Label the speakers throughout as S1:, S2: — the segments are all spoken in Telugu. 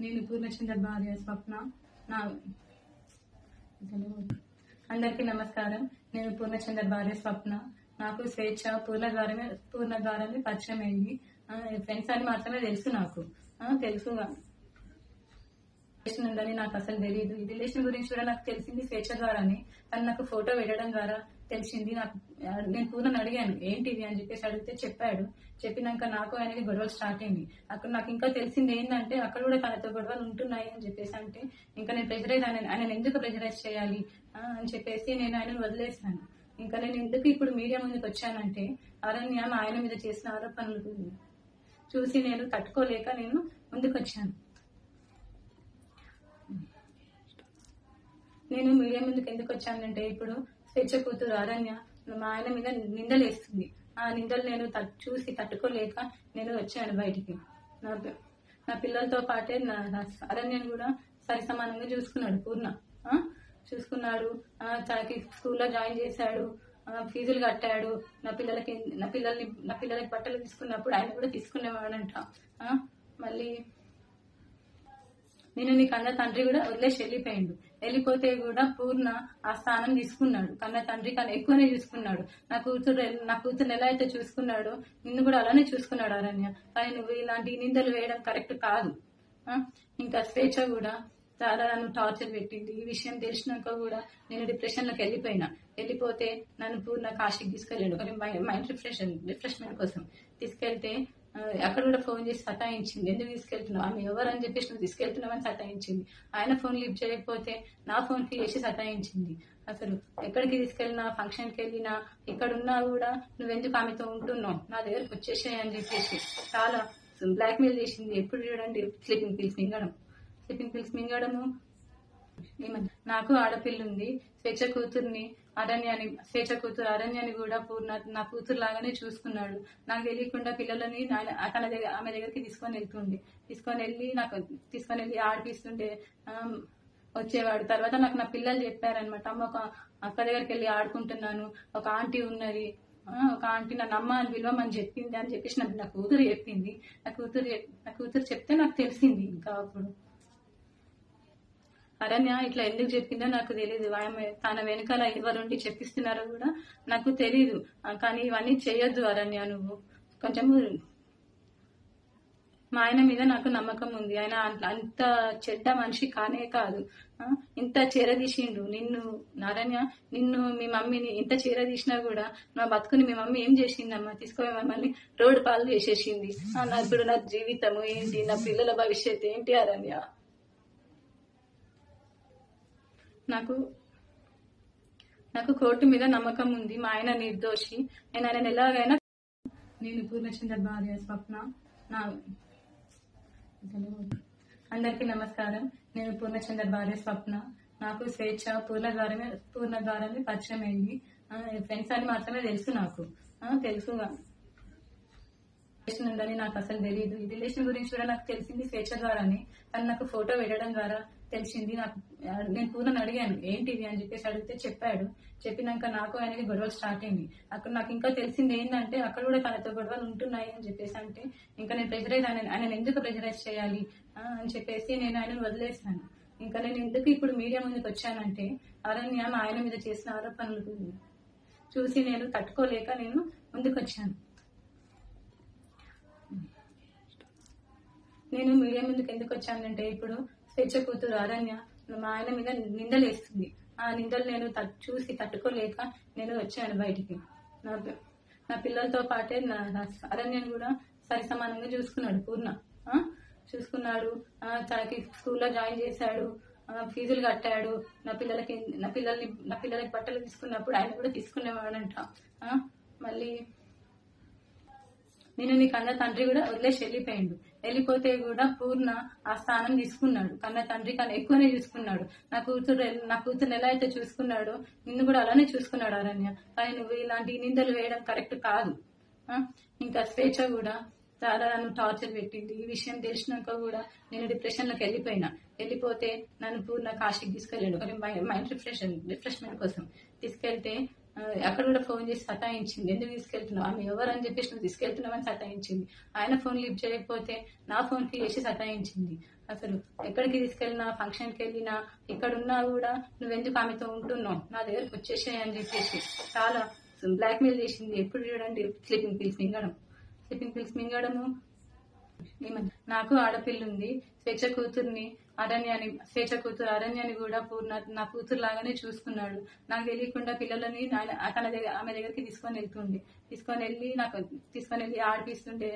S1: నేను పూర్ణచంద్ర భార్య స్వప్న. నా అందరికీ నమస్కారం. నేను పూర్ణచంద్ర భార్య స్వప్న. నాకు స్వేచ్ఛ పూర్ణద్వారమే పరిచయం అయింది. ఫ్రెండ్స్ అని మాత్రమే తెలుసు. నాకు తెలుసు రిలేషన్ ఉందని నాకు అసలు తెలియదు. ఈ రిలేషన్ గురించి కూడా నాకు తెలిసింది స్వేచ్ఛ ద్వారానే. తను నాకు ఫోటో పెట్టడం ద్వారా తెలిసింది. నేను పూర్ణని అడిగాను ఏంటిది అని చెప్పేసి అడిగితే చెప్పాడు. చెప్పినాక నాకు ఆయనకి గొడవలు స్టార్ట్ అయింది. అక్కడ నాకు ఇంకా తెలిసింది ఏంటంటే అక్కడ కూడా తనతో గొడవలు ఉంటున్నాయి అని చెప్పేసి అంటే ఇంకా నేను ప్రెజరైజ్ ఆయన ఎందుకు ప్రెజరైజ్ చేయాలి అని చెప్పేసి నేను ఆయనను వదిలేసాను. ఇంకా నేను ఎందుకు ఇప్పుడు మీడియా ముందుకు వచ్చానంటే అరణ్య ఆయన మీద చేసిన ఆరోపణలు చూసి నేను తట్టుకోలేక నేను ముందుకు వచ్చాను. నేను మీడియా ముందుకు ఎందుకు వచ్చానంటే ఇప్పుడు స్వేచ్ఛ కూతురు అరణ్య మా ఆయన మీద నిందలు వేస్తుంది. ఆ నిందలు నేను చూసి తట్టుకోలేక నేను వచ్చాను బయటికి. నా పిల్లలతో పాటే అరణ్యను కూడా సరి సమానంగా చూసుకున్నాడు పూర్ణ. చూసుకున్నాడు. తనకి స్కూల్లో జాయిన్ చేశాడు, ఫీజులు కట్టాడు. నా పిల్లలకి బట్టలు తీసుకున్నప్పుడు ఆయన కూడా తీసుకునేవాడంట. మళ్ళీ నేను నీ కన్న తండ్రి కూడా వదిలేసి వెళ్ళిపోయిండు. వెళ్ళిపోతే కూడా పూర్ణ ఆ స్థానం తీసుకున్నాడు. కన్న తండ్రి కన్నా ఎక్కువనే చూసుకున్నాడు. నా కూతురు ఎలా అయితే చూసుకున్నాడో నిన్ను కూడా అలానే చూసుకున్నాడు అరణ్య. కానీ నువ్వు ఇలాంటి నిందలు వేయడం కరెక్ట్ కాదు. ఇంకా స్వేచ్ఛ కూడా చాలా నన్ను టార్చర్ పెట్టింది. ఈ విషయం తెలిసినాక కూడా నేను డిప్రెషన్లోకి వెళ్ళిపోతే నన్ను పూర్ణ కాశీకి తీసుకెళ్ళాడు. మైండ్ రిఫ్రెష్మెంట్ కోసం తీసుకెళ్తే అక్కడ కూడా ఫోన్ చేసి సతాయించింది. ఎందుకు తీసుకెళ్తున్నావు, ఆమె ఎవరు అని చెప్పేసి నువ్వు తీసుకెళ్తున్నావని సతాయించింది. ఆయన ఫోన్ లిఫ్ట్ చేయకపోతే నా ఫోన్కి చేసి సతాయించింది. అసలు ఎక్కడికి తీసుకెళ్ళినా, ఫంక్షన్కి వెళ్ళినా, ఎక్కడున్నా కూడా నువ్వెందుకు ఆమెతో ఉంటున్నావు, నా దగ్గరకు వచ్చేసాయి అని చెప్పేసి చాలా బ్లాక్మెయిల్ చేసింది. ఎప్పుడు చూడండి స్లీపింగ్ పిల్స్ మింగడము. నాకు ఆడపిల్ల ఉంది. స్వేచ్ఛ కూతురు అరణ్యాన్ని కూడా పూర్ణ నా కూతురు లాగానే చూసుకున్నాడు. నాకు తెలియకుండా పిల్లలని ఆమె దగ్గరికి తీసుకొని వెళ్ళి ఆడిపిస్తుంటే వచ్చేవాడు. తర్వాత నాకు నా పిల్లలు చెప్పారనమాట, అమ్మ ఒక అక్క దగ్గరికి వెళ్ళి ఆడుకుంటున్నాను, ఒక ఆంటీ ఉన్నది, ఒక ఆంటీ నన్ను అమ్మ అని పిలవమని చెప్పింది అని చెప్పేసి నా కూతురు చెప్పింది. నా కూతురు చెప్తే నాకు తెలిసింది. ఇంకా అప్పుడు అరణ్య ఇట్లా ఎందుకు చెప్పిందో నాకు తెలియదు. తన వెనకాల ఎవరుండి చెప్పిస్తున్నారో కూడా నాకు తెలీదు. కానీ ఇవన్నీ చేయొద్దు అరణ్య. నువ్వు కొంచెము మా ఆయన మీద నాకు నమ్మకం ఉంది. ఆయన అంత చెడ్డ మనిషి కానే కాదు. ఇంత చేరదీసిండు నిన్ను అరణ్య. మీ మమ్మీని ఇంత చేరదీసినా కూడా నా బతుకుని మీ మమ్మీ ఏం చేసిందమ్మా, తీసుకొని మమ్మల్ని రోడ్డు పాలు చేసేసింది. ఇప్పుడు నా జీవితము ఏంటి, నా పిల్లల భవిష్యత్తు ఏంటి అరణ్య. నాకు కోర్టు మీద నమ్మకం ఉంది. మా ఆయన నిర్దోషి. నేను ఆయన ఎలాగైనా. నేను పూర్ణచంద్ర భార్య స్వప్న. అందరికీ నమస్కారం. నేను పూర్ణచంద్ర భార్య స్వప్న. నాకు స్వేచ్ఛ పూర్ణద్వారమే పరిచయం అయింది. ఫ్రెండ్స్ అని మాత్రమే తెలుసు. నాకు తెలుసు రిలేషన్ ఉందని నాకు అసలు తెలియదు. ఈ రిలేషన్ గురించి కూడా నాకు తెలిసింది స్వేచ్ఛ ద్వారానే. తను నాకు ఫోటో పెట్టడం ద్వారా తెలిసింది. నేను పూర్ణని అడిగాను ఏంటిది అని చెప్పేసి అడిగితే చెప్పాడు. చెప్పినాక నాకు ఆయనకి గొడవలు స్టార్ట్ అయింది. అక్కడ నాకు ఇంకా తెలిసింది ఏంటంటే అక్కడ కూడా తనతో గొడవలు ఉంటున్నాయి అని చెప్పేసి అంటే ఇంకా నేను ఆయన ఎందుకు ప్రెజరైజ్ చేయాలి అని చెప్పేసి నేను ఆయనను వదిలేసాను. ఇంకా నేను ఎందుకు ఇప్పుడు మీడియా ముందుకు వచ్చానంటే అరణ్య ఆయన మీద చేసిన ఆరోపణలు చూసి నేను తట్టుకోలేక నేను ముందుకు వచ్చాను. నేను మీడియా ముందుకు ఎందుకు వచ్చానంటే ఇప్పుడు స్వేచ్ఛ కూతురు అరణ్య మా ఆయన మీద నిందలు వేస్తుంది. ఆ నిందలు నేను చూసి తట్టుకోలేక నేను వచ్చాను బయటికి. నా పిల్లలతో పాటే అరణ్యను కూడా సరి సమానంగా చూసుకున్నాడు పూర్ణ. చూసుకున్నాడు. తనకి స్కూల్లో జాయిన్ చేశాడు, ఫీజులు కట్టాడు. నా పిల్లలకి బట్టలు తీసుకున్నప్పుడు ఆయన కూడా తీసుకునేవాడంట. మళ్ళీ నేను నీ కన్న తండ్రి కూడా వదిలేసి వెళ్ళిపోయిండు. వెళ్ళిపోతే కూడా పూర్ణ ఆ స్థానం తీసుకున్నాడు. కన్న తండ్రి కన్నా ఎక్కువనే చూసుకున్నాడు. నా కూతురు ఎలా అయితే చూసుకున్నాడో నిన్ను కూడా అలానే చూసుకున్నాడు అరణ్య. కానీ నువ్వు ఇలాంటి నిందలు వేయడం కరెక్ట్ కాదు. ఇంకా స్వేచ్ఛ కూడా చాలా నన్ను టార్చర్ పెట్టింది. ఈ విషయం తెలిసినాక కూడా నేను డిప్రెషన్లోకి వెళ్ళిపోతే నన్ను పూర్ణ కాశీకి తీసుకెళ్ళాడు. మైండ్ రిఫ్రెష్మెంట్ కోసం తీసుకెళ్తే అక్కడ కూడా ఫోన్ చేసి సతాయించింది. ఎందుకు తీసుకెళ్తున్నావు, ఆమె ఎవరు అని చెప్పేసి నువ్వు తీసుకెళ్తున్నావని సతాయించింది. ఆయన ఫోన్ లిఫ్ట్ చేయకపోతే నా ఫోన్కి చేసి సతాయించింది. అసలు ఎక్కడికి తీసుకెళ్ళినా, ఫంక్షన్కి వెళ్ళినా, ఎక్కడున్నా కూడా నువ్వెందుకు ఆమెతో ఉంటున్నావు, నా దగ్గరకు వచ్చేసాయి అని చెప్పేసి చాలా బ్లాక్మెయిల్ చేసింది. ఎప్పుడు చూడండి స్లీపింగ్ పిల్స్ మింగడము. నాకు ఆడపిల్ల ఉంది, స్వేచ్ఛ కూతురు అరణ్యాన్ని కూడా పూర్ణ నా కూతురు లాగానే చూసుకున్నాడు. నాకు తెలియకుండా పిల్లలని ఆమె దగ్గరికి తీసుకొని వెళ్ళి ఆడిపిస్తుండే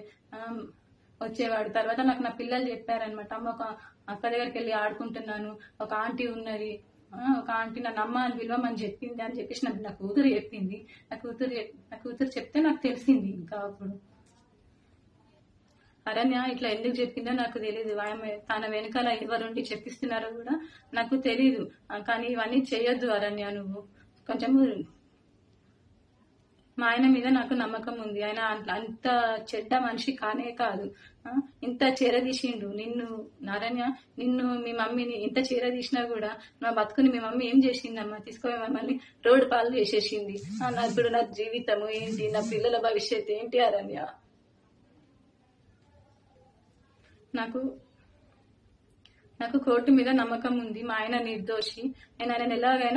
S1: వచ్చేవాడు. తర్వాత నాకు నా పిల్లలు చెప్పారనమాట, అమ్మ ఒక అక్క దగ్గరికి వెళ్ళి ఆడుకుంటున్నాను, ఒక ఆంటీ ఉన్నది, ఒక ఆంటీ నన్ను అమ్మ అని పిలవమని చెప్పింది అని చెప్పేసి నా కూతురు చెప్పింది. నా కూతురు చెప్తే నాకు తెలిసింది. ఇంకా అప్పుడు అరణ్య ఇట్లా ఎందుకు చెప్పిందో నాకు తెలియదు. ఆమె తన వెనకాల ఎవరుండి చెప్పిస్తున్నారో కూడా నాకు తెలీదు. కానీ ఇవన్నీ చేయొద్దు అరణ్య, నువ్వు కొంచెము. మా ఆయన మీద నాకు నమ్మకం ఉంది. ఆయన అంత చెడ్డ మనిషి కానే కాదు. ఇంత చేరదీసిండు నిన్ను అరణ్య, నిన్ను మీ మమ్మీని ఇంత చేరదీసినా కూడా నా బతుకుని మీ మమ్మీ ఏం చేసిందమ్మా, తీసుకొని మమ్మల్ని రోడ్డు పాలు చేసేసింది. ఇప్పుడు నా జీవితము ఏంటి, నా పిల్లల భవిష్యత్తు ఏంటి అరణ్య? నాకు కోర్టు మీద నమ్మకం ఉంది. మా ఆయన నిర్దోషి. ఆయన ఎలాగైనా